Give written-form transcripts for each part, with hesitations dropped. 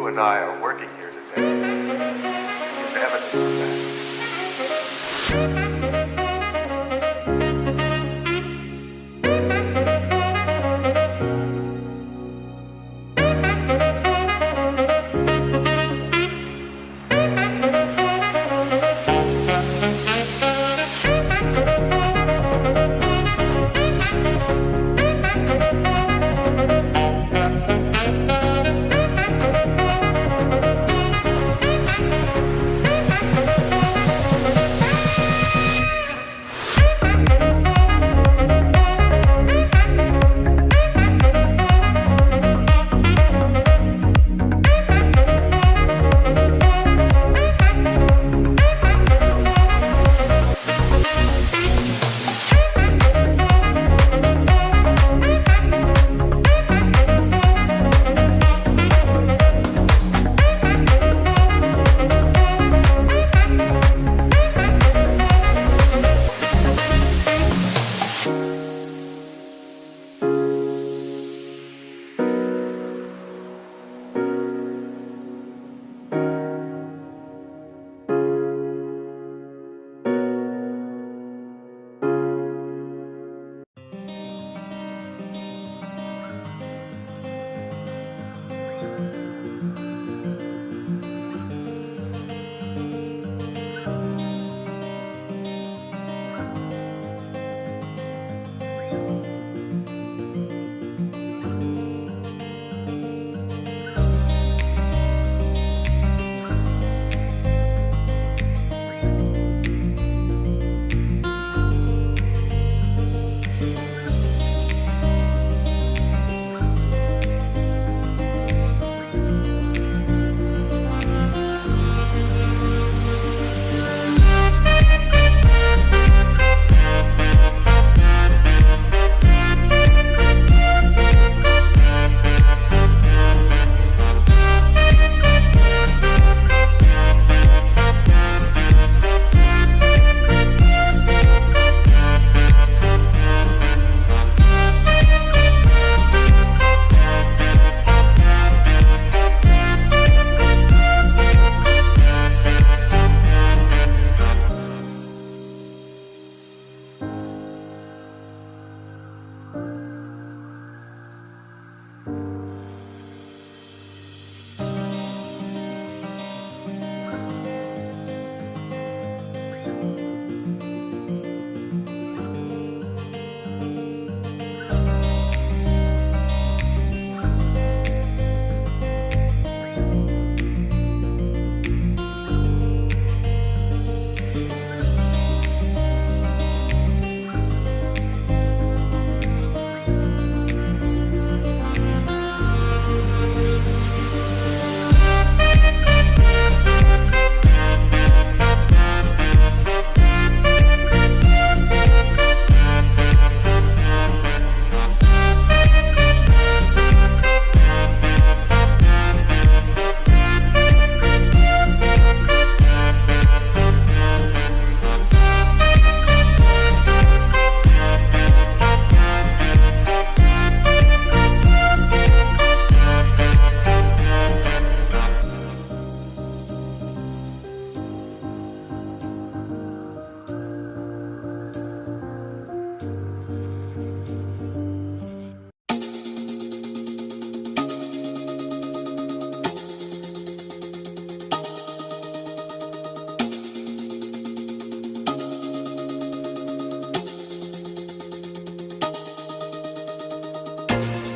and I are working here today is evidence of that.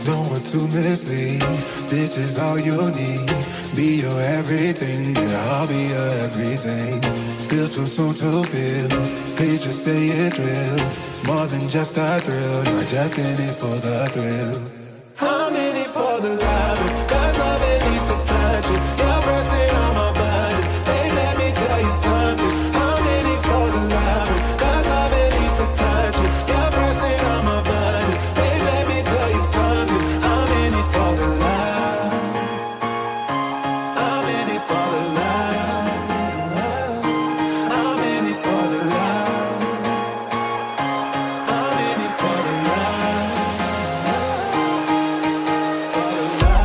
Don't want to mislead, this is all you need. Be your everything, yeah, I'll be your everything. Still too soon to feel, please just say it's real. More than just a thrill, not just in it for the thrill. I'm in it for the love, cause love it needs to touch it. You're pressing on my buttons, babe, let me tell you something. I'm in it for the love, cause love it needs to touch it. You're pressing on my buttons, babe, let me tell you something. I'm in it for the love, I'm in it for the love, I'm in it for the love, I'm in it for the love, for the love.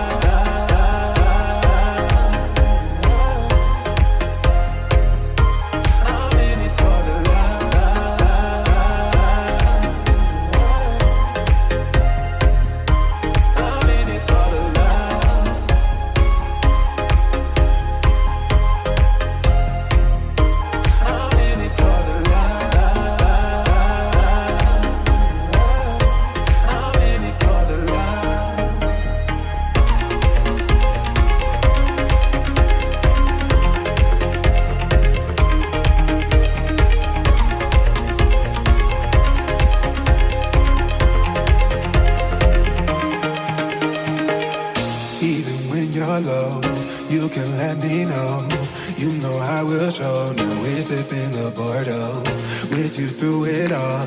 you can let me know. You know I will show. Now we're sipping the Bordeaux, with you through it all,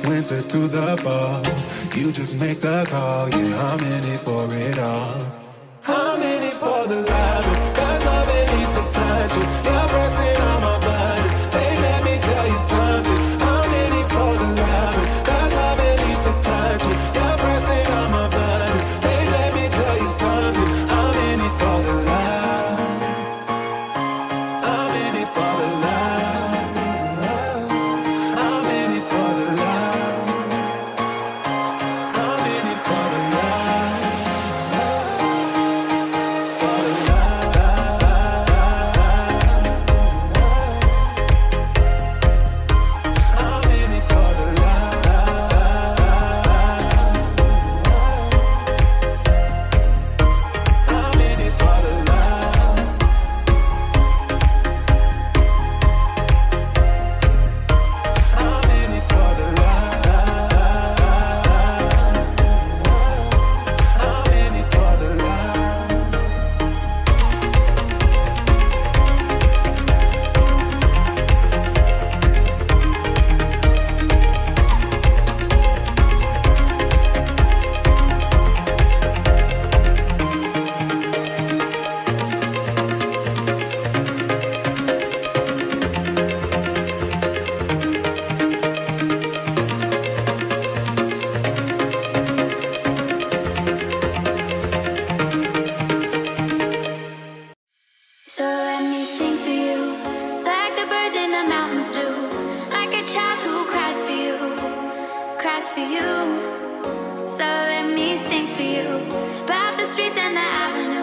winter through the fall. You just make the call, yeah, I'm in it for it all. I'm in it for the love, cause love it needs to touch it. You're pressing on my buttons, babe, let me tell you something. I'm in it for the love, cause love it needs to touch it. You're pressing on my buttons, babe, let me tell you something. I'm in it for the love, I'm in it for the love, I'm in it for the love, I'm in it for the love, for the love, I'm in it for the love, I'm in it for the love, I'm in it for the love, I'm in it for the love. So let me sing for you, like the birds in the mountains do, like a child who cries for you, cries for you. So let me sing for you, about the streets and the avenue.